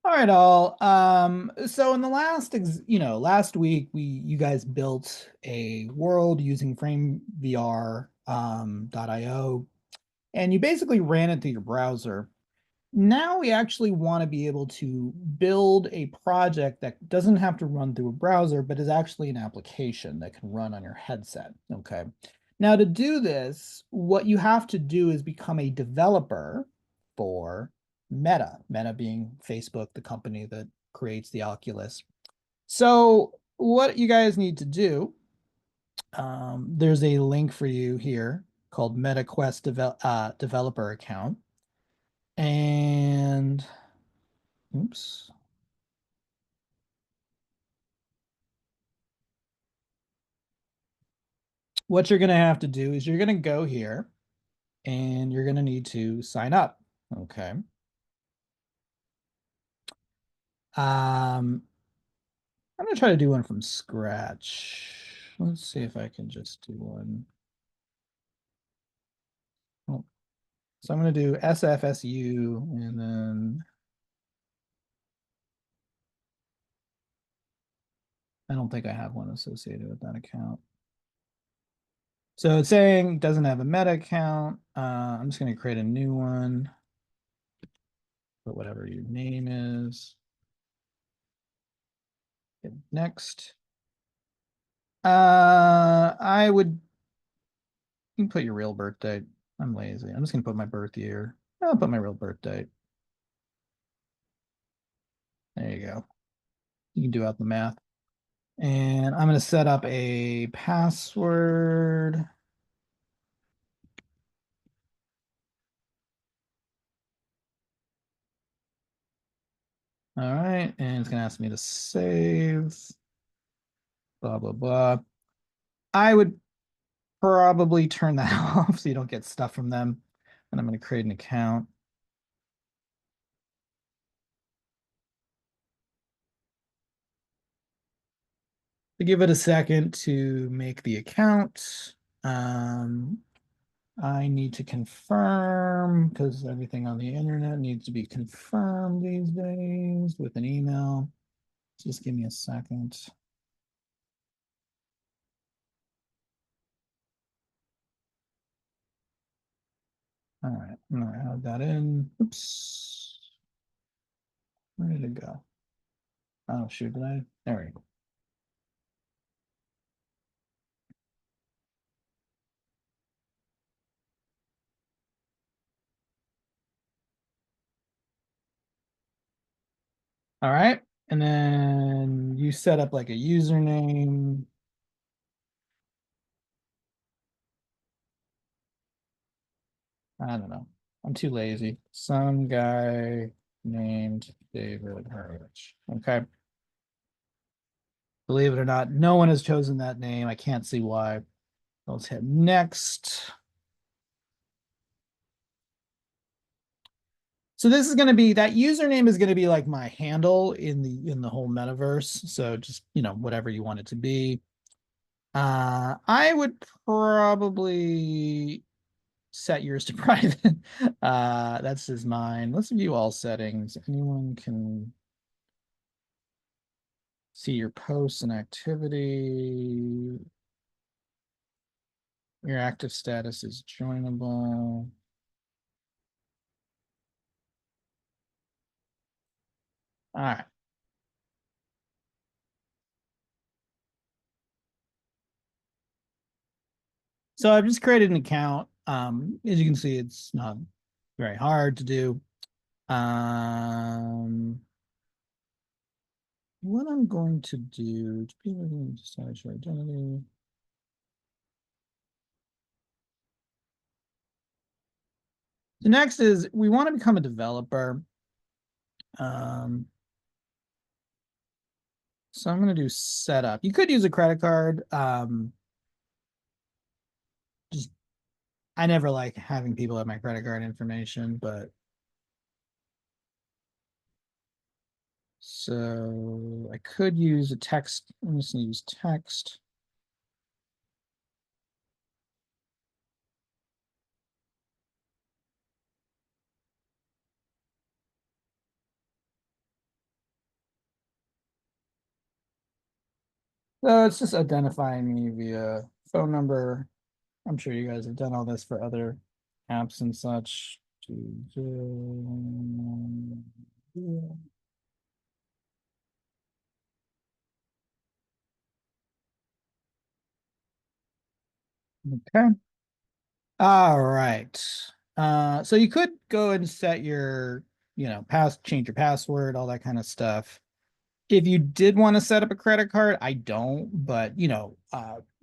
All right, all. So in the last week, you guys built a world using FrameVR .io, and you basically ran it through your browser. Now we actually want to be able to build a project that doesn't have to run through a browser, but is actually an application that can run on your headset. Okay. Now to do this, what you have to do is become a developer for Meta, Meta being Facebook, the company that creates the Oculus. So what you guys need to do, there's a link for you here called MetaQuest developer account. And oops. What you're going to have to do is you're going to go here and you're going to need to sign up. Okay. I'm going to try to do one from scratch. Let's see if I can just do one. Oh, so I'm going to do SFSU and then I don't think I have one associated with that account. So it's saying it doesn't have a Meta account. I'm just going to create a new one. Put whatever your name is. Hit next. I would You can put your real birth date. I'm lazy. I'm just gonna put my birth year. I'll put my real birth date. There you go. You can do out the math. And I'm gonna set up a password. All right, and it's gonna ask me to save. Blah blah blah. I would probably turn that off so you don't get stuff from them. And I'm gonna create an account. To give it a second to make the account. Um, I need to confirm because everything on the internet needs to be confirmed these days with an email. Just give me a second. All right, I'm gonna add that in. Oops. Where did it go? Oh, shoot, did I? There we go. All right. And then you set up like a username. I don't know. I'm too lazy. Some guy named David Hurwitz. Okay. Believe it or not, no one has chosen that name. I can't see why. Let's hit next. So this is going to be that username is going to be like my handle in the whole metaverse. So just, whatever you want it to be. I would probably set yours to private. That's just mine. Let's view all settings. Anyone can see your posts and activity. Your active status is joinable. All right. So I've just created an account. As you can see, it's not very hard to do. Um, what I'm going to do to be able to establish your identity. The next is we want to become a developer. Um, so I'm going to do setup. You could use a credit card. Just I never like having people have my credit card information, but so I could use a text. I'm just going to use text. So it's just identifying me via phone number. I'm sure you guys have done all this for other apps and such. Okay. All right. So you could go and set your, change your password, all that kind of stuff. If you did want to set up a credit card, I don't, but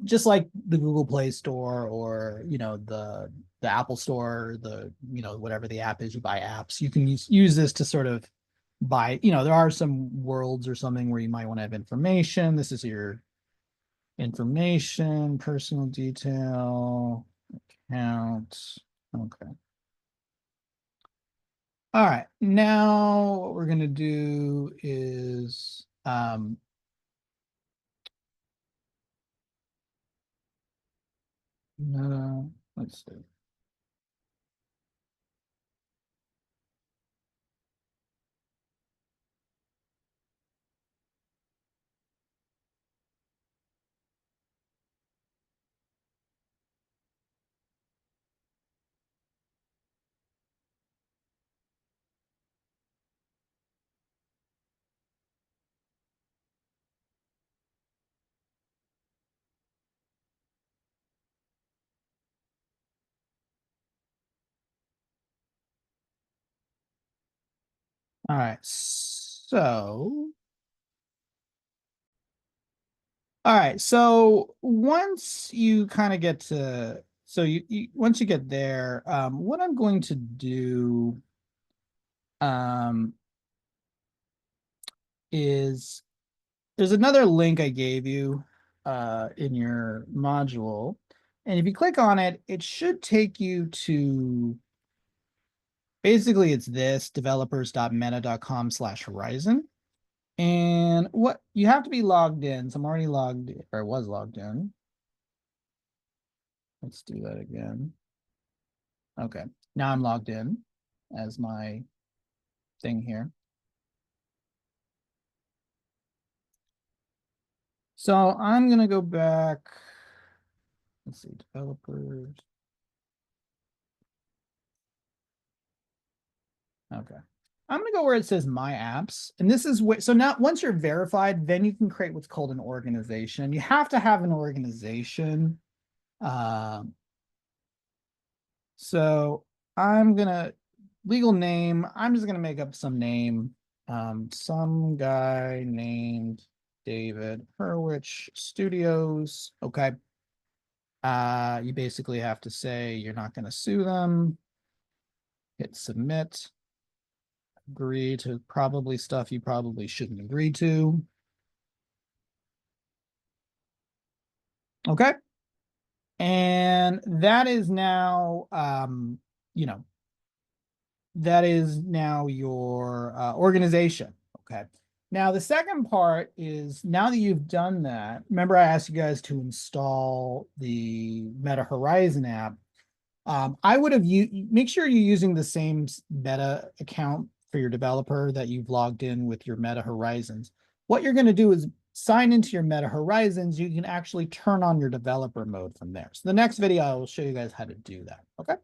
just like the Google Play Store or the Apple Store, whatever the app is, you buy apps. You can use this to sort of buy, there are some worlds or something where you might want to have information. This is your information, personal detail, account. Okay. All right. Now what we're gonna do is let's see. All right. All right. So once you kind of get to, so once you get there, what I'm going to do, um, is there's another link I gave you, in your module. And if you click on it, it should take you to, basically it's this developers.meta.com/horizon. And what you have to be logged in. So I'm already logged, or I was logged in. Let's do that again. Okay. Now I'm logged in as my thing here. So I'm going to go back. Let's see, developers. Okay. I'm going to go where it says my apps. And this is what, so now once you're verified, then you can create what's called an organization. You have to have an organization. Um, so I'm going to, legal name, I'm just going to make up some name. Some guy named David Hurwich Studios. Okay. You basically have to say you're not going to sue them. Hit submit. Agree to probably stuff you probably shouldn't agree to. Okay. And that is now, you know, that is now your organization. Okay. Now, the second part is now that you've done that, remember I asked you guys to install the Meta Horizon app. I would have make sure you're using the same Meta account for your developer that you've logged in with your Meta Horizons. What you're going to do is sign into your Meta Horizons. You can actually turn on your developer mode from there. So the next video, I will show you guys how to do that. Okay.